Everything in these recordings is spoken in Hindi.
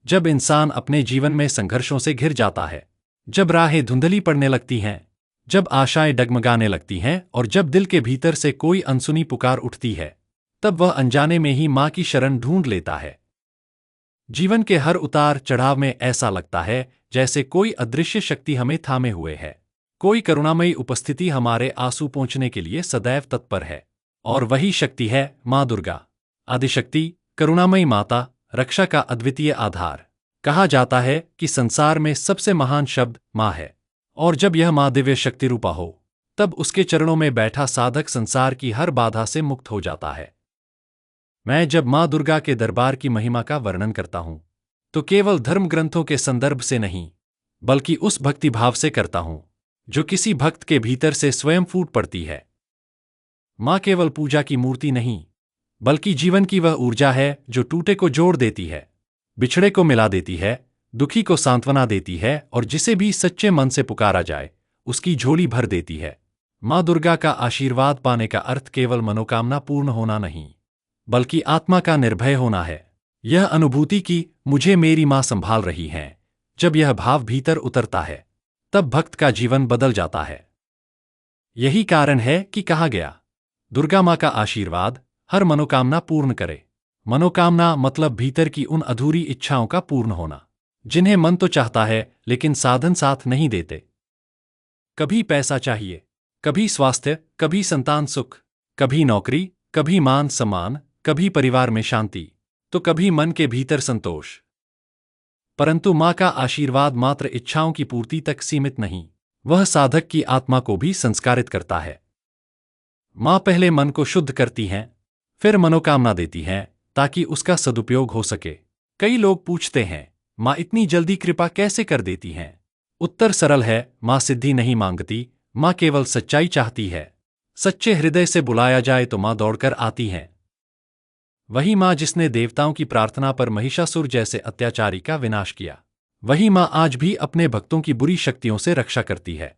जब इंसान अपने जीवन में संघर्षों से घिर जाता है, जब राहें धुंधली पड़ने लगती हैं, जब आशाएं डगमगाने लगती हैं और जब दिल के भीतर से कोई अनसुनी पुकार उठती है, तब वह अनजाने में ही मां की शरण ढूंढ लेता है। जीवन के हर उतार चढ़ाव में ऐसा लगता है जैसे कोई अदृश्य शक्ति हमें थामे हुए है। कोई करुणामयी उपस्थिति हमारे आंसू पोंछने के लिए सदैव तत्पर है। और वही शक्ति है मां दुर्गा, आदिशक्ति, करुणामयी माता, रक्षा का अद्वितीय आधार। कहा जाता है कि संसार में सबसे महान शब्द मां है, और जब यह मां दिव्य शक्ति रूपा हो, तब उसके चरणों में बैठा साधक संसार की हर बाधा से मुक्त हो जाता है। मैं जब मां दुर्गा के दरबार की महिमा का वर्णन करता हूं, तो केवल धर्म ग्रंथों के संदर्भ से नहीं, बल्कि उस भक्ति भाव से करता हूं जो किसी भक्त के भीतर से स्वयं फूट पड़ती है। मां केवल पूजा की मूर्ति नहीं, बल्कि जीवन की वह ऊर्जा है जो टूटे को जोड़ देती है, बिछड़े को मिला देती है, दुखी को सांत्वना देती है और जिसे भी सच्चे मन से पुकारा जाए उसकी झोली भर देती है। मां दुर्गा का आशीर्वाद पाने का अर्थ केवल मनोकामना पूर्ण होना नहीं, बल्कि आत्मा का निर्भय होना है। यह अनुभूति कि मुझे मेरी मां संभाल रही है, जब यह भाव भीतर उतरता है, तब भक्त का जीवन बदल जाता है। यही कारण है कि कहा गया, दुर्गा मां का आशीर्वाद हर मनोकामना पूर्ण करे। मनोकामना मतलब भीतर की उन अधूरी इच्छाओं का पूर्ण होना, जिन्हें मन तो चाहता है लेकिन साधन साथ नहीं देते। कभी पैसा चाहिए, कभी स्वास्थ्य, कभी संतान सुख, कभी नौकरी, कभी मान सम्मान, कभी परिवार में शांति, तो कभी मन के भीतर संतोष। परंतु मां का आशीर्वाद मात्र इच्छाओं की पूर्ति तक सीमित नहीं, वह साधक की आत्मा को भी संस्कारित करता है। मां पहले मन को शुद्ध करती हैं, फिर मनोकामना देती हैं ताकि उसका सदुपयोग हो सके। कई लोग पूछते हैं, मां इतनी जल्दी कृपा कैसे कर देती हैं? उत्तर सरल है, मां सिद्धि नहीं मांगती, मां केवल सच्चाई चाहती है। सच्चे हृदय से बुलाया जाए तो मां दौड़कर आती हैं। वही मां जिसने देवताओं की प्रार्थना पर महिषासुर जैसे अत्याचारी का विनाश किया, वही मां आज भी अपने भक्तों की बुरी शक्तियों से रक्षा करती है।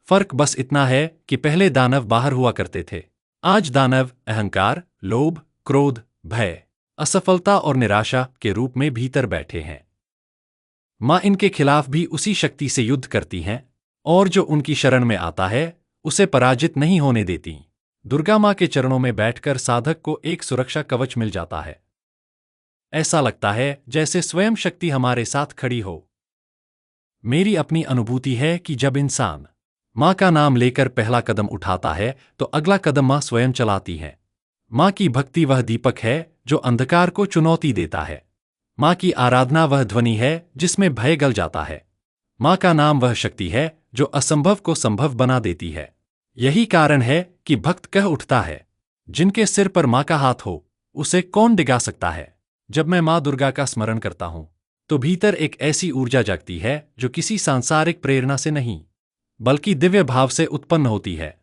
फर्क बस इतना है कि पहले दानव बाहर हुआ करते थे, आज दानव अहंकार, लोभ, क्रोध, भय, असफलता और निराशा के रूप में भीतर बैठे हैं। मां इनके खिलाफ भी उसी शक्ति से युद्ध करती हैं, और जो उनकी शरण में आता है उसे पराजित नहीं होने देती। दुर्गा मां के चरणों में बैठकर साधक को एक सुरक्षा कवच मिल जाता है। ऐसा लगता है जैसे स्वयं शक्ति हमारे साथ खड़ी हो। मेरी अपनी अनुभूति है कि जब इंसान मां का नाम लेकर पहला कदम उठाता है तो अगला कदम मां स्वयं चलाती है। मां की भक्ति वह दीपक है जो अंधकार को चुनौती देता है। मां की आराधना वह ध्वनि है जिसमें भय गल जाता है। मां का नाम वह शक्ति है जो असंभव को संभव बना देती है। यही कारण है कि भक्त कह उठता है, जिनके सिर पर मां का हाथ हो उसे कौन डिगा सकता है। जब मैं मां दुर्गा का स्मरण करता हूं तो भीतर एक ऐसी ऊर्जा जागती है जो किसी सांसारिक प्रेरणा से नहीं, बल्कि दिव्य भाव से उत्पन्न होती है।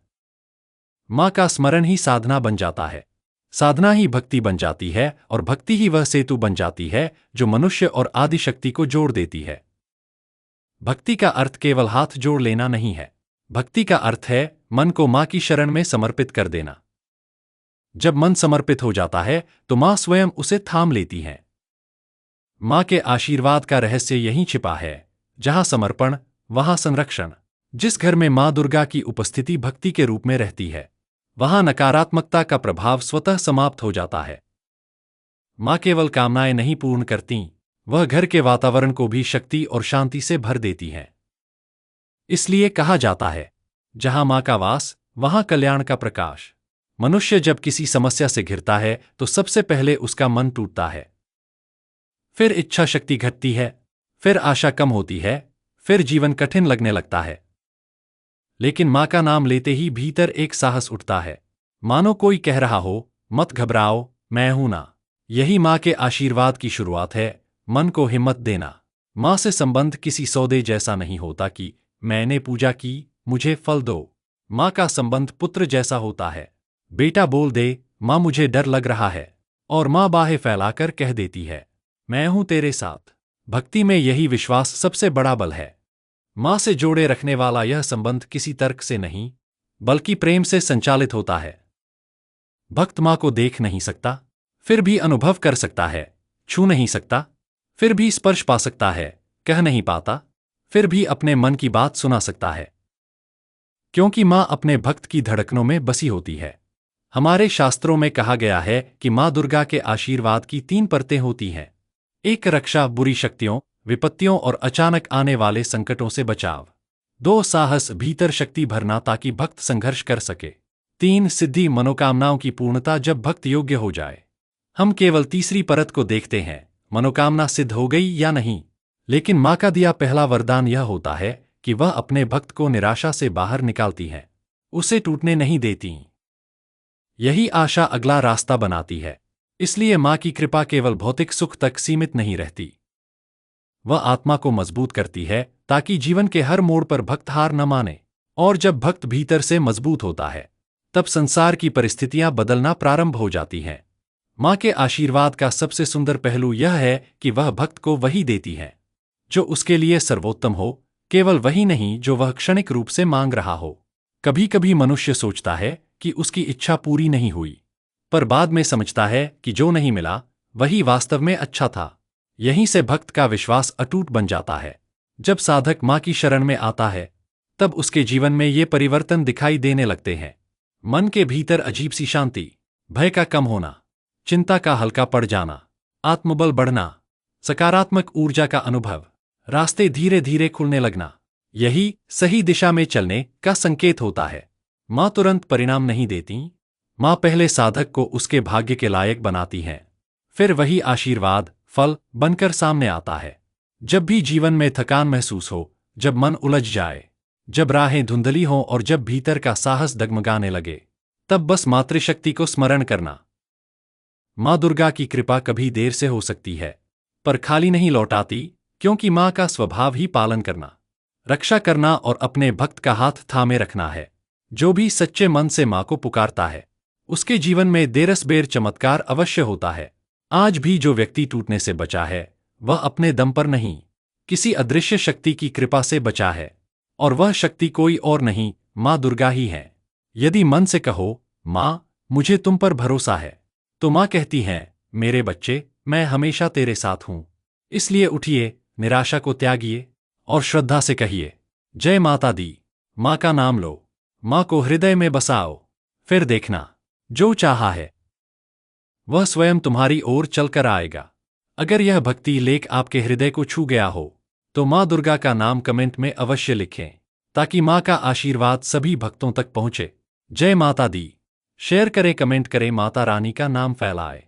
मां का स्मरण ही साधना बन जाता है, साधना ही भक्ति बन जाती है और भक्ति ही वह सेतु बन जाती है जो मनुष्य और आदिशक्ति को जोड़ देती है। भक्ति का अर्थ केवल हाथ जोड़ लेना नहीं है, भक्ति का अर्थ है मन को मां की शरण में समर्पित कर देना। जब मन समर्पित हो जाता है तो मां स्वयं उसे थाम लेती है। मां के आशीर्वाद का रहस्य यहीं छिपा है, जहां समर्पण वहां संरक्षण। जिस घर में मां दुर्गा की उपस्थिति भक्ति के रूप में रहती है, वहां नकारात्मकता का प्रभाव स्वतः समाप्त हो जाता है। मां केवल कामनाएं नहीं पूर्ण करती, वह घर के वातावरण को भी शक्ति और शांति से भर देती हैं। इसलिए कहा जाता है, जहां मां का वास वहां कल्याण का प्रकाश। मनुष्य जब किसी समस्या से घिरता है तो सबसे पहले उसका मन टूटता है, फिर इच्छा शक्ति घटती है, फिर आशा कम होती है, फिर जीवन कठिन लगने लगता है। लेकिन मां का नाम लेते ही भीतर एक साहस उठता है, मानो कोई कह रहा हो, मत घबराओ, मैं हूं ना। यही मां के आशीर्वाद की शुरुआत है, मन को हिम्मत देना। मां से संबंध किसी सौदे जैसा नहीं होता कि मैंने पूजा की, मुझे फल दो। मां का संबंध पुत्र जैसा होता है, बेटा बोल दे, मां मुझे डर लग रहा है, और मां बाहें फैलाकर कह देती है, मैं हूं तेरे साथ। भक्ति में यही विश्वास सबसे बड़ा बल है। मां से जोड़े रखने वाला यह संबंध किसी तर्क से नहीं, बल्कि प्रेम से संचालित होता है। भक्त मां को देख नहीं सकता, फिर भी अनुभव कर सकता है, छू नहीं सकता, फिर भी स्पर्श पा सकता है, कह नहीं पाता, फिर भी अपने मन की बात सुना सकता है, क्योंकि माँ अपने भक्त की धड़कनों में बसी होती है। हमारे शास्त्रों में कहा गया है कि माँ दुर्गा के आशीर्वाद की 3 परतें होती हैं। 1 रक्षा, बुरी शक्तियों, विपत्तियों और अचानक आने वाले संकटों से बचाव। 2 साहस, भीतर शक्ति भरना ताकि भक्त संघर्ष कर सके। 3 सिद्धि, मनोकामनाओं की पूर्णता जब भक्त योग्य हो जाए। हम केवल तीसरी परत को देखते हैं, मनोकामना सिद्ध हो गई या नहीं। लेकिन माँ का दिया पहला वरदान यह होता है कि वह अपने भक्त को निराशा से बाहर निकालती है, उसे टूटने नहीं देती। यही आशा अगला रास्ता बनाती है। इसलिए माँ की कृपा केवल भौतिक सुख तक सीमित नहीं रहती, वह आत्मा को मजबूत करती है ताकि जीवन के हर मोड़ पर भक्त हार न माने। और जब भक्त भीतर से मजबूत होता है, तब संसार की परिस्थितियां बदलना प्रारंभ हो जाती हैं। माँ के आशीर्वाद का सबसे सुंदर पहलू यह है कि वह भक्त को वही देती है जो उसके लिए सर्वोत्तम हो, केवल वही नहीं जो वह क्षणिक रूप से मांग रहा हो। कभी कभी मनुष्य सोचता है कि उसकी इच्छा पूरी नहीं हुई, पर बाद में समझता है कि जो नहीं मिला वही वास्तव में अच्छा था। यहीं से भक्त का विश्वास अटूट बन जाता है। जब साधक माँ की शरण में आता है, तब उसके जीवन में ये परिवर्तन दिखाई देने लगते हैं। मन के भीतर अजीब सी शांति, भय का कम होना, चिंता का हल्का पड़ जाना, आत्मबल बढ़ना, सकारात्मक ऊर्जा का अनुभव, रास्ते धीरे धीरे खुलने लगना, यही सही दिशा में चलने का संकेत होता है। माँ तुरंत परिणाम नहीं देती। माँ पहले साधक को उसके भाग्य के लायक बनाती हैं, फिर वही आशीर्वाद फल बनकर सामने आता है। जब भी जीवन में थकान महसूस हो, जब मन उलझ जाए, जब राहें धुंधली हों और जब भीतर का साहस डगमगाने लगे, तब बस मातृशक्ति को स्मरण करना। माँ दुर्गा की कृपा कभी देर से हो सकती है, पर खाली नहीं लौटाती, क्योंकि माँ का स्वभाव ही पालन करना, रक्षा करना और अपने भक्त का हाथ थामे रखना है। जो भी सच्चे मन से माँ को पुकारता है, उसके जीवन में देरसबेर चमत्कार अवश्य होता है। आज भी जो व्यक्ति टूटने से बचा है, वह अपने दम पर नहीं, किसी अदृश्य शक्ति की कृपा से बचा है। और वह शक्ति कोई और नहीं, माँ दुर्गा ही है। यदि मन से कहो, माँ मुझे तुम पर भरोसा है, तो माँ कहती हैं, मेरे बच्चे, मैं हमेशा तेरे साथ हूँ। इसलिए उठिए, निराशा को त्यागिए और श्रद्धा से कहिए, जय माता दी। माँ का नाम लो, माँ को हृदय में बसाओ, फिर देखना, जो चाहा है वह स्वयं तुम्हारी ओर चलकर आएगा। अगर यह भक्ति लेख आपके हृदय को छू गया हो, तो माँ दुर्गा का नाम कमेंट में अवश्य लिखें, ताकि माँ का आशीर्वाद सभी भक्तों तक पहुँचे। जय माता दी। शेयर करें, कमेंट करें, माता रानी का नाम फैलाए।